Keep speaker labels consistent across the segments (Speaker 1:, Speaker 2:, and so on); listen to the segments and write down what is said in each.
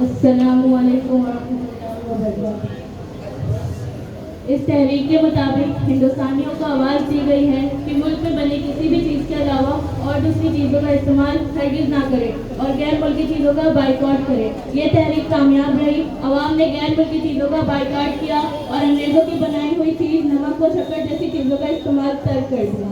Speaker 1: السلام علیکم ورحمۃ اللہ وبرکاتہ۔ اس تحریک کے مطابق ہندوستانیوں کو آواز دی گئی ہے کہ ملک میں بنی کسی بھی چیز کے علاوہ اور دوسری چیزوں کا استعمال ہرگز نہ کرے اور غیر ملکی چیزوں کا بائیکاٹ کرے۔ یہ تحریک کامیاب رہی، عوام نے غیر ملکی چیزوں کا بائیکاٹ کیا اور انگریزوں کی بنائی ہوئی چیز نمک و شکر جیسی چیزوں کا استعمال ترک کر دیا۔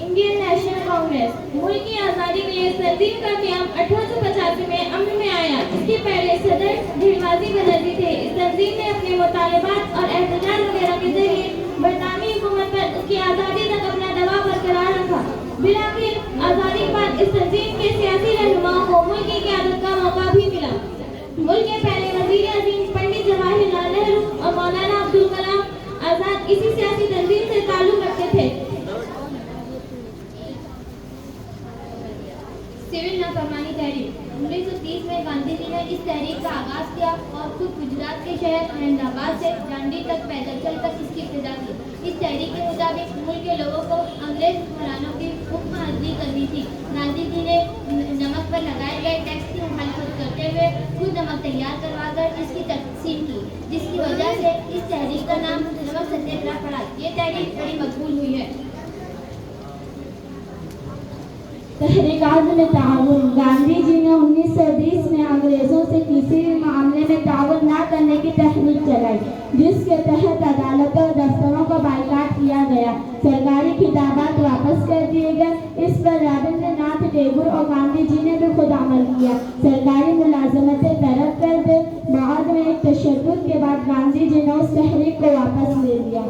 Speaker 2: انڈین نیشنل کانگریس ملک کی آزادی کے لیے اس تنظیم کا قیام 1885 میں امن میں آیا، جس کے پہلے صدر دھیروازی بنرجی تھے۔ اس تنظیم نے اپنے مطالبات اور احتجاج وغیرہ کے ذریعے برطانوی حکومت پر اس کی آزادی تک اپنا دباؤ برقرار رکھا۔ بالآخر آزادی کے بعد اس تنظیم کے سیاسی رہنماؤں کو ملک کی قیادت کا موقع بھی ملا۔ ملک کے پہلے وزیر اعظم پنڈت جواہر لال نہرو اور مولانا عبدالکلام آزاد اسی سیاسی تنظیم سے تعلق رکھتے تھے۔ سول نافرمانی تحریک 1930 میں گاندھی جی نے اس تحریک کا آغاز کیا اور خود گجرات کے شہر احمد آباد سے ڈانڈی تک پیدل چل کر اس کی ابتدا کی۔ اس تحریک کے مطابق ملک کے لوگوں کو انگریز حکمرانوں کی حکم عزلی کرنی تھی۔ گاندھی جی نے نمک پر لگائے گئے ٹیکس کی مخالفت کرتے ہوئے خود نمک تیار کروا کر اس کی تقسیم کی، جس کی وجہ سے اس تحریک کا نام نمک ستیہ گرہ پڑا۔ یہ تحریک بڑی مقبول ہوئی ہے۔
Speaker 3: تحریک عزم تعاون گاندھی جی نے 1920 میں انگریزوں سے کسی بھی معاملے میں تعاون نہ کرنے کی تحریک چلائی، جس کے تحت عدالتوں اور دفتروں کو بائیکاٹ کیا گیا، سرکاری خطابات واپس کر دیے گئے۔ اس پر رابندر ناتھ ٹیگور اور گاندھی جی نے بھی خود عمل کیا، سرکاری ملازمتیں ترک کر دی۔ بعد میں ایک تشدد کے بعد گاندھی جی نے اس تحریک کو واپس لے لیا۔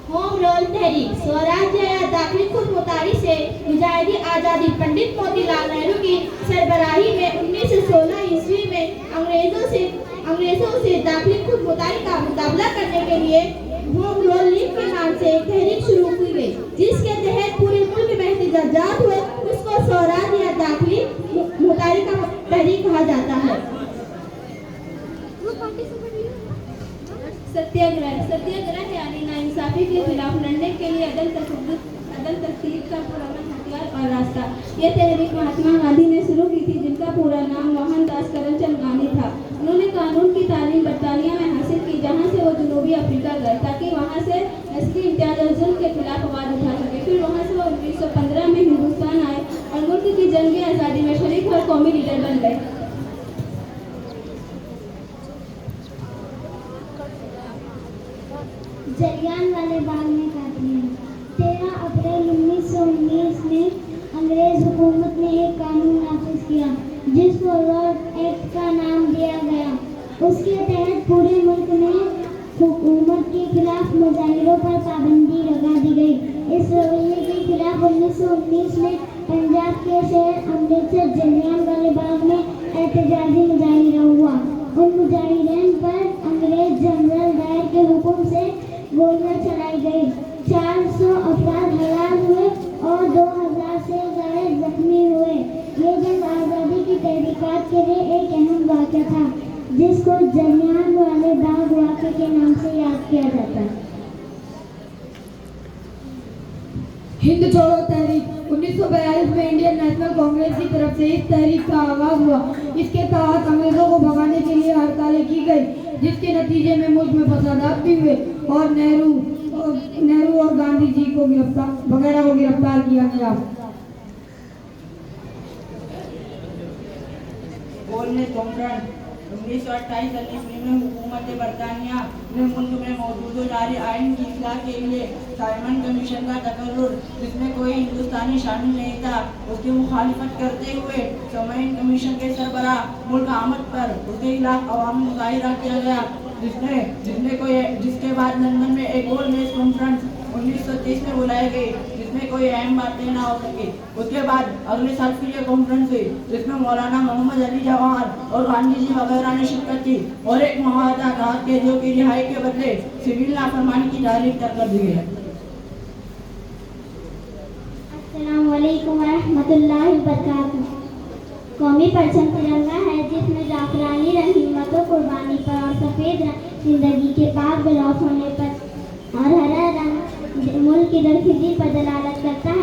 Speaker 2: ہوم رول تحریک سوراج یا داخلی خود مختاری سے مجاہدی آزادی پنڈت موتی لال نہرو کی سربراہی میں 1916 عیسوی میں انگریزوں سے داخلی خود مختاری کا مقابلہ کرنے کے لیے ہوم رول لیگ کے نام سے ایک تحریک شروع کی گئی، جس کے تحت پورے ملک میں احتجاجات ہوئے۔ اس کو سوراج یا داخلی مختاری کا تحریک کہا جاتا ہے۔ ستیہ گرہ یعنی ناانصافی کے خلاف لڑنے کے لیے عدل تشدد کا پرانا ہتھیار اور راستہ۔ یہ تحریک مہاتما گاندھی نے شروع کی تھی، جن کا پورا نام موہن داس کرم چند گاندھی تھا۔ انہوں نے قانون کی تعلیم برطانیہ میں حاصل کی، جہاں سے وہ جنوبی افریقہ گئے تاکہ وہاں سے نسلی امتیاز اور ظلم کے خلاف آواز اٹھا سکے۔ پھر وہاں سے وہ 1915 میں ہندوستان آئے اور ملک کی جنگ آزادی میں شریک اور قومی لیڈر بن گئے۔
Speaker 4: جلیان والے باغ میں قاتلین 13 اپریل 1919 میں انگریز حکومت نے ایک قانون نافذ کیا، جس کو راڈ ایکٹ کا نام دیا گیا۔ اس کے تحت پورے ملک میں حکومت کے خلاف مظاہروں پر پابندی لگا دی گئی۔ اس رویے کے خلاف 1919 میں پنجاب کے شہر امرتسر جلیان والے باغ میں احتجاجی مظاہرہ ہوا۔ ان مظاہرین پر انگریز جنرل ڈائر کے حکم سے گولیاں چلائی گئی۔ 400 افراد ہلاک ہوئے اور 2000 سے زائد زخمی ہوئے۔ یہ جنگ آزادی کی تحریکات کے لیے ایک اہم واقعہ تھا، جس کو جلیان والے باغ واقعے کے نام سے یاد کیا جاتا ہے۔
Speaker 3: ہند چھوڑو تحریک 1942 میں انڈین نیشنل کانگریس کی طرف سے اس تحریک کا آغاز ہوا۔ اس کے تحت انگریزوں کو بھگانے کے لیے ہڑتالیں کی گئی، جس کے نتیجے میں ملک میں فسادات بھی ہوئے اور نہرو اور گاندھی جی کو گرفتار کیا گیا۔
Speaker 5: گولمیز کانفرنس 1928 میں حکومت برطانیہ نے ملک میں موجود جاری آئین کی اصلاح کے لیے سائمن کمیشن کا تقرر، جس میں کوئی ہندوستانی شامل نہیں تھا، اس کی مخالفت کرتے ہوئے سائمن کمیشن کے سربراہ ملک احمد پر اس کے خلاف عوامی مظاہرہ کیا گیا، جس کے بعد لندن میں ایک گولمیز کانفرنس 1930 میں بلائی گئی، جس میں کوئی اہم باتیں نہ ہو سکی۔ اس کے بعد اگلے سال پھر یہ کانفرنس ہوئی، جس میں مولانا محمد علی جواہر اور گاندھی جی وغیرہ نے شرکت کی اور ایک معاہدہ تھا قیدیوں کی رہائی کے بدلے سول نافرمانی کی تحریک ترک کر دی ہے۔
Speaker 4: السلام علیکم ورحمۃ اللہ وبرکاتہ۔ قومی پرچم ترنگا ہے، جس میں زعفرانی رنگ ہمت و قربانی پر اور سفید رنگ زندگی کے پاک بلاف ہونے پر اور ہرا رنگ ملک کی درخیزی پر دلالت کرتا ہے۔